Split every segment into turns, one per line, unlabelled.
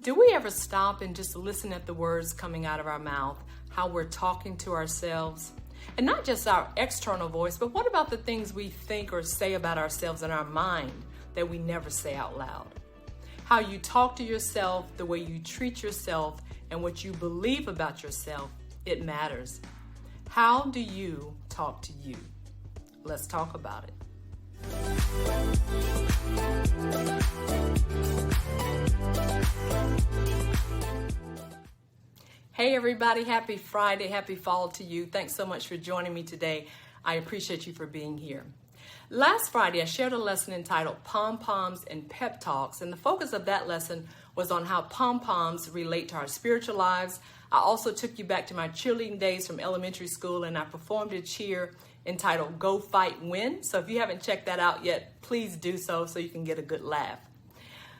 Do we ever stop and just listen at the words coming out of our mouth, how we're talking to ourselves? And not just our external voice, but what about the things we think or say about ourselves in our mind that we never say out loud? How you talk to yourself, the way you treat yourself, and what you believe about yourself, it matters. How do you talk to you? Let's talk about it. Hey everybody, happy Friday, happy fall to you. Thanks so much for joining me today. I appreciate you for being here. Last Friday, I shared a lesson entitled Pom-Poms and Pep Talks, and the focus of that lesson was on how pom-poms relate to our spiritual lives. I also took you back to my cheerleading days from elementary school, and I performed a cheer entitled Go Fight Win. So if you haven't checked that out yet, please do so you can get a good laugh.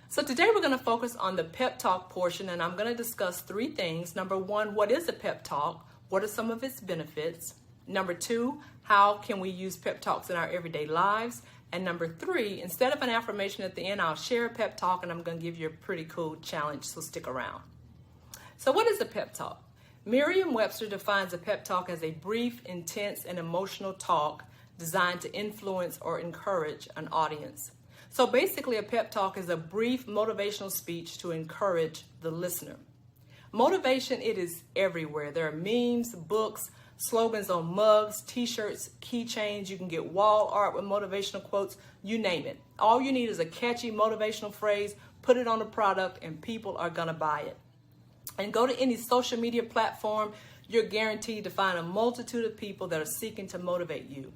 So today we're going to focus on the pep talk portion, and I'm going to discuss three things. Number one, what is a pep talk? What are some of its benefits? Number two, how can we use pep talks in our everyday lives? And number three, instead of an affirmation at the end, I'll share a pep talk, and I'm going to give you a pretty cool challenge, so stick around. So what is a pep talk? Merriam-Webster defines a pep talk as a brief, intense, and emotional talk designed to influence or encourage an audience. So basically, a pep talk is a brief motivational speech to encourage the listener. Motivation, it is everywhere. There are memes, books, slogans on mugs, t-shirts, keychains. You can get wall art with motivational quotes, you name it. All you need is a catchy motivational phrase, put it on a product, and people are gonna buy it. And go to any social media platform, you're guaranteed to find a multitude of people that are seeking to motivate you.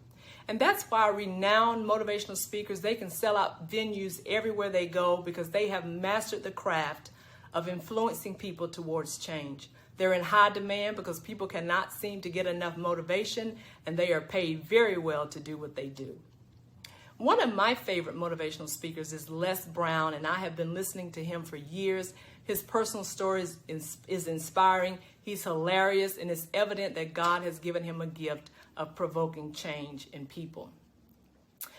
And that's why renowned motivational speakers, they can sell out venues everywhere they go because they have mastered the craft of influencing people towards change. They're in high demand because people cannot seem to get enough motivation, and they are paid very well to do what they do. One of my favorite motivational speakers is Les Brown, and I have been listening to him for years. His personal story is inspiring. He's hilarious, and it's evident that God has given him a gift of provoking change in people.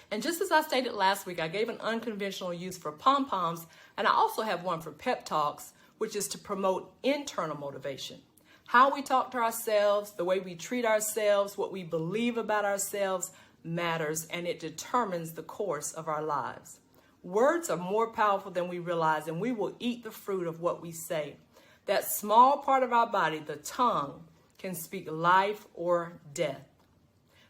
And just as I stated last week, I gave an unconventional use for pom-poms, and I also have one for pep talks, which is to promote internal motivation. How we talk to ourselves, the way we treat ourselves, what we believe about ourselves matters, and it determines the course of our lives. Words are more powerful than we realize, and we will eat the fruit of what we say. That small part of our body, the tongue, can speak life or death.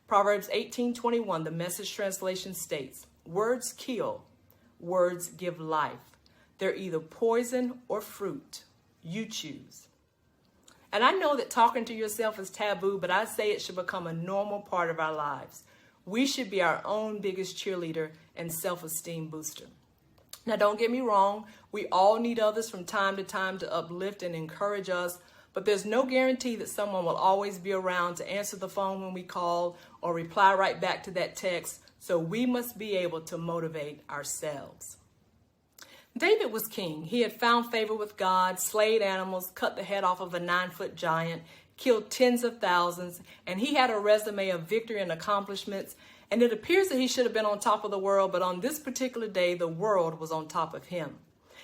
Proverbs 18:21, the Message translation states, words kill, words give life. They're either poison or fruit. You choose. And I know that talking to yourself is taboo, but I say it should become a normal part of our lives. We should be our own biggest cheerleader and self-esteem booster. Now, don't get me wrong. We all need others from time to time to uplift and encourage us, but there's no guarantee that someone will always be around to answer the phone when we call or reply right back to that text, so we must be able to motivate ourselves. David was king. He had found favor with God, slayed animals, cut the head off of a 9-foot giant, killed tens of thousands, and he had a resume of victory and accomplishments. And it appears that he should have been on top of the world, but on this particular day, the world was on top of him.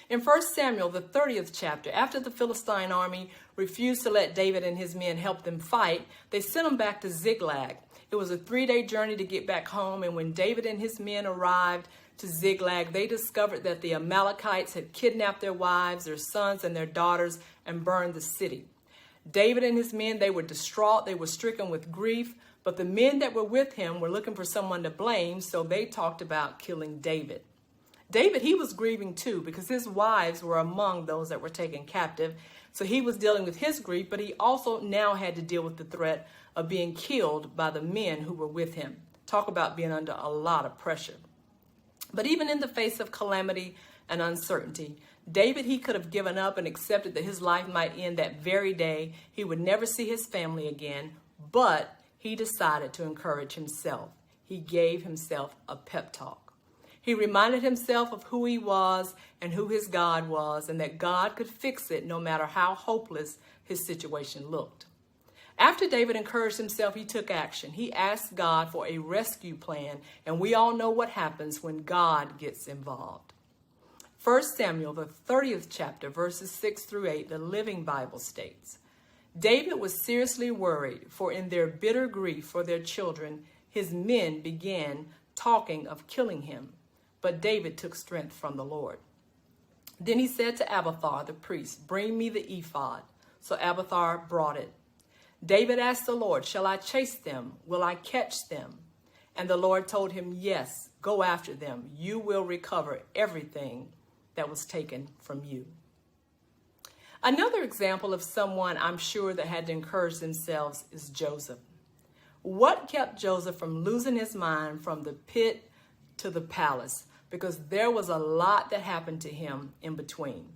In 1 Samuel, the 30th chapter, after the Philistine army refused to let David and his men help them fight, they sent them back to Ziklag. It was a 3-day journey to get back home, and when David and his men arrived to Ziklag, they discovered that the Amalekites had kidnapped their wives, their sons, and their daughters and burned the city. David and his men, they were distraught, they were stricken with grief, but the men that were with him were looking for someone to blame, so they talked about killing David. David, he was grieving too because his wives were among those that were taken captive, so he was dealing with his grief, but he also now had to deal with the threat of being killed by the men who were with him. Talk about being under a lot of pressure. But even in the face of calamity and uncertainty, David, he could have given up and accepted that his life might end that very day. He would never see his family again, but he decided to encourage himself. He gave himself a pep talk. He reminded himself of who he was and who his God was, and that God could fix it no matter how hopeless his situation looked. After David encouraged himself, he took action. He asked God for a rescue plan, and we all know what happens when God gets involved. 1 Samuel, the 30th chapter, verses 6 through 8, the Living Bible states, David was seriously worried, for in their bitter grief for their children, his men began talking of killing him. But David took strength from the Lord. Then he said to Abiathar the priest, bring me the ephod. So Abiathar brought it. David asked the Lord, shall I chase them? Will I catch them? And the Lord told him, yes, go after them. You will recover everything that was taken from you. Another example of someone I'm sure that had to encourage themselves is Joseph. What kept Joseph from losing his mind from the pit to the palace? Because there was a lot that happened to him in between.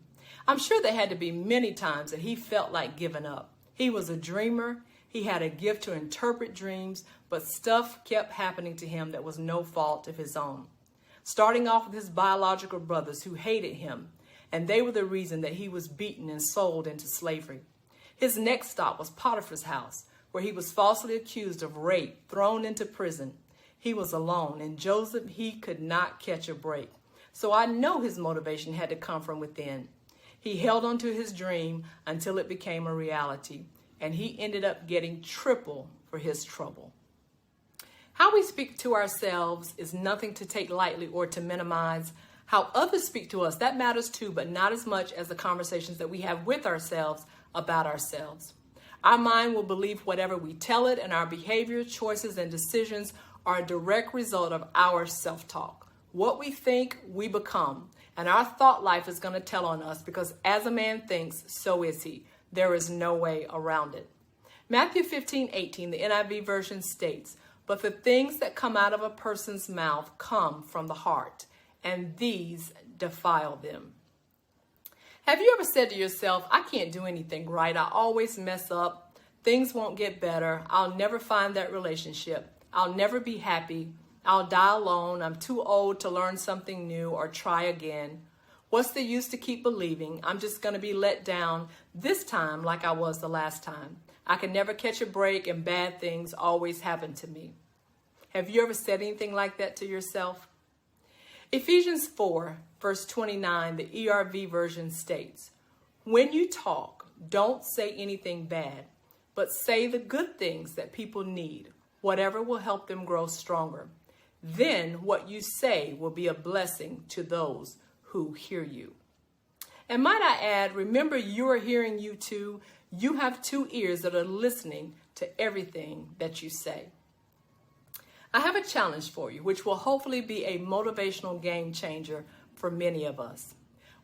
I'm sure there had to be many times that he felt like giving up. He was a dreamer. He had a gift to interpret dreams, but stuff kept happening to him that was no fault of his own. Starting off with his biological brothers who hated him, and they were the reason that he was beaten and sold into slavery. His next stop was Potiphar's house, where he was falsely accused of rape, thrown into prison. He was alone, and Joseph, he could not catch a break. So I know his motivation had to come from within. He held on to his dream until it became a reality, and he ended up getting triple for his trouble. How we speak to ourselves is nothing to take lightly or to minimize. How others speak to us, that matters too, but not as much as the conversations that we have with ourselves about ourselves. Our mind will believe whatever we tell it, and our behavior, choices, and decisions are a direct result of our self-talk. What we think, we become, and our thought life is going to tell on us, because as a man thinks, so is he. There is no way around it. Matthew 15:18, the NIV version states, but the things that come out of a person's mouth come from the heart, and these defile them. Have you ever said to yourself, I can't do anything right. I always mess up. Things won't get better. I'll never find that relationship. I'll never be happy. I'll die alone. I'm too old to learn something new or try again. What's the use to keep believing? I'm just going to be let down this time like I was the last time. I can never catch a break, and bad things always happen to me. Have you ever said anything like that to yourself? Ephesians 4, verse 29, the ERV version states, when you talk, don't say anything bad, but say the good things that people need, whatever will help them grow stronger. Then what you say will be a blessing to those who hear you. And might I add, remember you are hearing you too. You have two ears that are listening to everything that you say. I have a challenge for you, which will hopefully be a motivational game changer for many of us.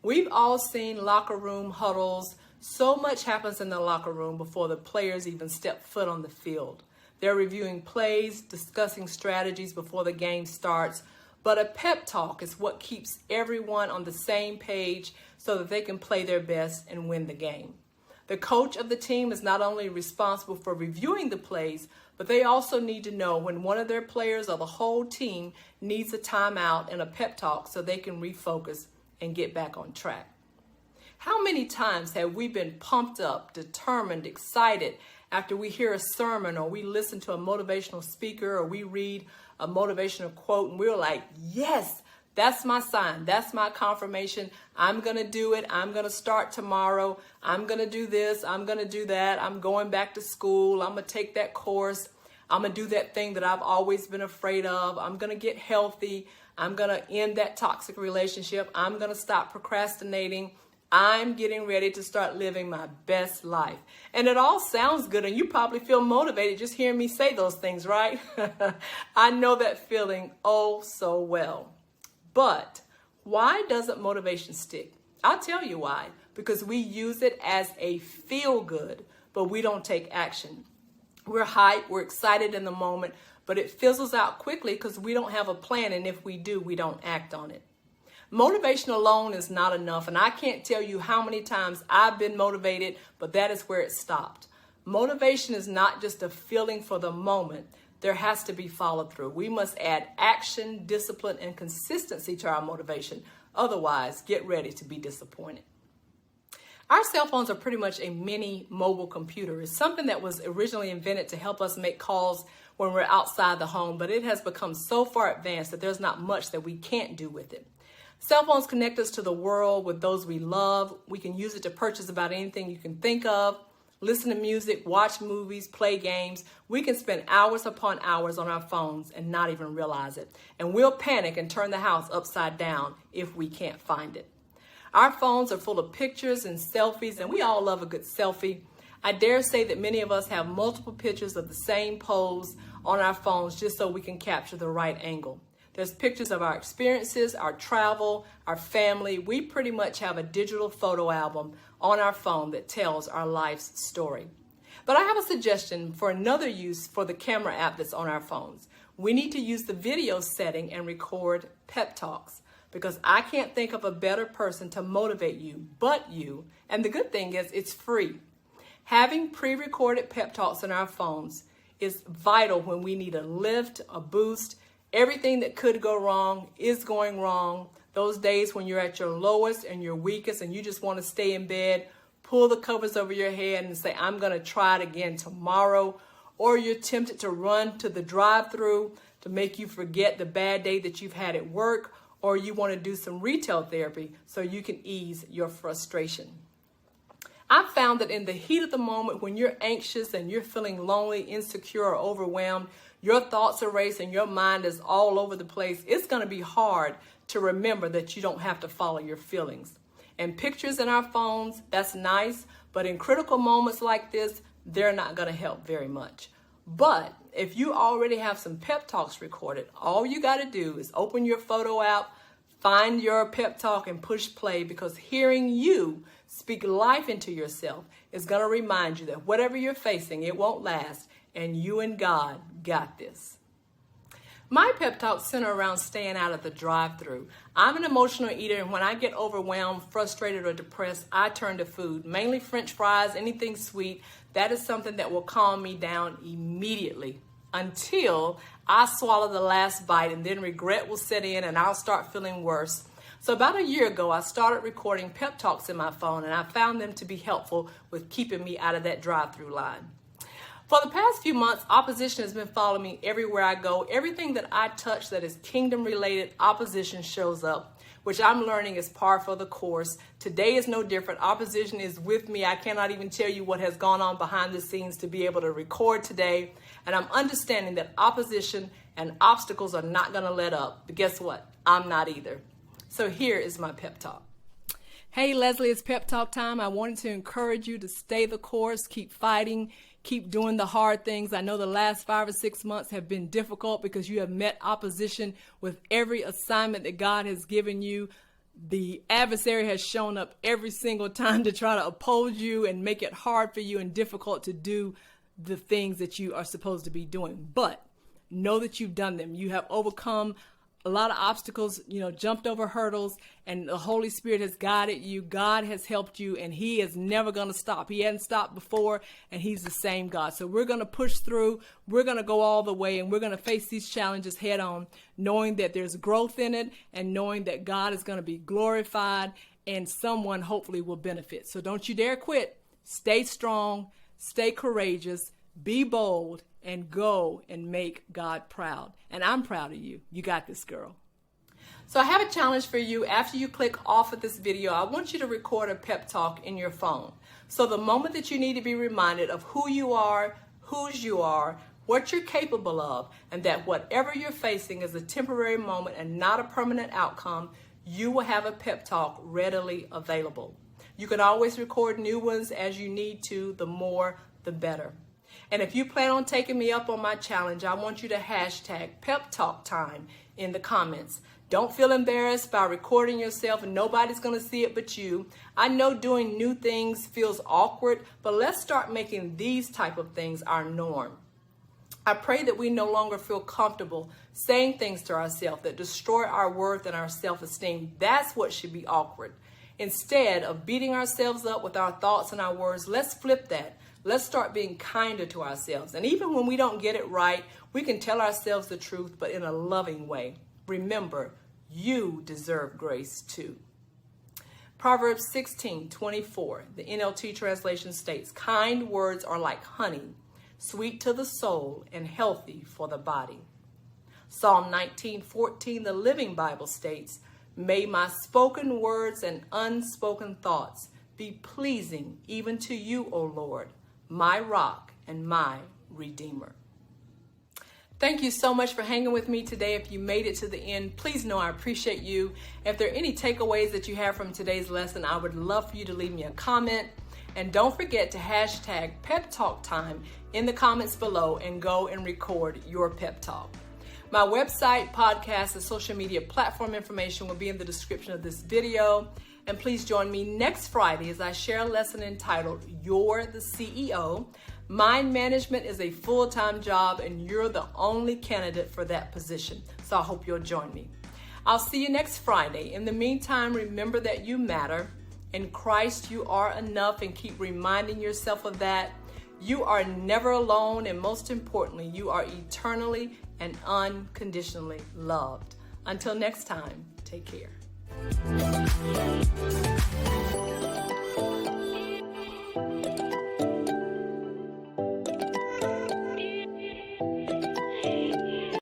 We've all seen locker room huddles. So much happens in the locker room before the players even step foot on the field. They're reviewing plays, discussing strategies before the game starts. But a pep talk is what keeps everyone on the same page so that they can play their best and win the game. The coach of the team is not only responsible for reviewing the plays, but they also need to know when one of their players or the whole team needs a timeout and a pep talk so they can refocus and get back on track. How many times have we been pumped up, determined, excited after we hear a sermon or we listen to a motivational speaker or we read a motivational quote and we're like, yes, that's my sign. That's my confirmation. I'm going to do it. I'm going to start tomorrow. I'm going to do this. I'm going to do that. I'm going back to school. I'm going to take that course. I'm going to do that thing that I've always been afraid of. I'm going to get healthy. I'm going to end that toxic relationship. I'm going to stop procrastinating. I'm getting ready to start living my best life. And it all sounds good, and you probably feel motivated just hearing me say those things, right? I know that feeling oh so well. But why doesn't motivation stick? I'll tell you why. Because we use it as a feel-good, but we don't take action. We're hyped, we're excited in the moment, but it fizzles out quickly because we don't have a plan, and if we do, we don't act on it. Motivation alone is not enough, and I can't tell you how many times I've been motivated, but that is where it stopped. Motivation is not just a feeling for the moment. There has to be follow through. We must add action, discipline, and consistency to our motivation. Otherwise, get ready to be disappointed. Our cell phones are pretty much a mini mobile computer. It's something that was originally invented to help us make calls when we're outside the home, but it has become so far advanced that there's not much that we can't do with it. Cell phones connect us to the world with those we love. We can use it to purchase about anything you can think of, listen to music, watch movies, play games. We can spend hours upon hours on our phones and not even realize it. And we'll panic and turn the house upside down if we can't find it. Our phones are full of pictures and selfies, and we all love a good selfie. I dare say that many of us have multiple pictures of the same pose on our phones just so we can capture the right angle. There's pictures of our experiences, our travel, our family. We pretty much have a digital photo album on our phone that tells our life's story. But I have a suggestion for another use for the camera app that's on our phones. We need to use the video setting and record Pep Talks, because I can't think of a better person to motivate you but you. And the good thing is it's free. Having pre-recorded Pep Talks in our phones is vital when we need a lift, a boost. Everything that could go wrong is going wrong. Those days when you're at your lowest and your weakest and you just want to stay in bed, pull the covers over your head and say, I'm going to try it again tomorrow. Or you're tempted to run to the drive-thru to make you forget the bad day that you've had at work. Or you want to do some retail therapy so you can ease your frustration. I've found that in the heat of the moment, when you're anxious and you're feeling lonely, insecure, or overwhelmed, your thoughts are racing, your mind is all over the place, it's going to be hard to remember that you don't have to follow your feelings. And pictures in our phones, that's nice, but in critical moments like this, they're not going to help very much. But if you already have some Pep Talks recorded, all you got to do is open your photo app, find your Pep Talk, and push play, because hearing you speak life into yourself is going to remind you that whatever you're facing, it won't last, and you and God got this. My Pep Talks center around staying out of the drive-thru. I'm an emotional eater, and when I get overwhelmed, frustrated, or depressed, I turn to food, mainly French fries, anything sweet. That is something that will calm me down immediately until I swallow the last bite, and then regret will set in and I'll start feeling worse. So about a year ago, I started recording Pep Talks in my phone, and I found them to be helpful with keeping me out of that drive-thru line. For the past few months, opposition has been following me everywhere I go. Everything that I touch that is kingdom-related, opposition shows up, which I'm learning is par for the course. Today is no different. Opposition is with me. I cannot even tell you what has gone on behind the scenes to be able to record today. And I'm understanding that opposition and obstacles are not going to let up. But guess what? I'm not either. So here is my pep talk. Hey, Leslie, it's Pep Talk time. I wanted to encourage you to stay the course, keep fighting, keep doing the hard things. I know the last 5 or 6 months have been difficult because you have met opposition with every assignment that God has given you. The adversary has shown up every single time to try to oppose you and make it hard for you and difficult to do the things that you are supposed to be doing. But know that you've done them. You have overcome a lot of obstacles, jumped over hurdles, and the Holy Spirit has guided you. God has helped you, and He is never going to stop. He hadn't stopped before, and He's the same God. So we're going to push through. We're going to go all the way, and we're going to face these challenges head on, knowing that there's growth in it, and knowing that God is going to be glorified, and someone hopefully will benefit. So don't you dare quit. Stay strong, stay courageous, be bold, and go and make God proud. And I'm proud of you. You got this, girl. So I have a challenge for you. After you click off of this video, I want you to record a pep talk in your phone. So the moment that you need to be reminded of who you are, whose you are, what you're capable of, and that whatever you're facing is a temporary moment and not a permanent outcome, you will have a pep talk readily available. You can always record new ones as you need to. The more, the better. And if you plan on taking me up on my challenge, I want you to hashtag Pep Talk Time in the comments. Don't feel embarrassed by recording yourself, and nobody's going to see it but you. I know doing new things feels awkward, but let's start making these type of things our norm. I pray that we no longer feel comfortable saying things to ourselves that destroy our worth and our self-esteem. That's what should be awkward. Instead of beating ourselves up with our thoughts and our words, let's flip that. Let's start being kinder to ourselves. And even when we don't get it right, we can tell ourselves the truth, but in a loving way. Remember, you deserve grace too. Proverbs 16:24, the NLT translation states, kind words are like honey, sweet to the soul and healthy for the body. Psalm 19:14, the Living Bible states, May my spoken words and unspoken thoughts be pleasing even to you, O Lord, my rock and my redeemer. Thank you so much for hanging with me today. If you made it to the end, please know I appreciate you. If there are any takeaways that you have from today's lesson, I would love for you to leave me a comment. And don't forget to hashtag Pep Talk Time in the comments below and go and record your pep talk. My website, podcast, and social media platform information will be in the description of this video. And please join me next Friday as I share a lesson entitled, You're the CEO. Mind management is a full-time job and you're the only candidate for that position. So I hope you'll join me. I'll see you next Friday. In the meantime, remember that you matter. In Christ, you are enough, and keep reminding yourself of that. You are never alone, and most importantly, you are eternally and unconditionally loved. Until next time, take care.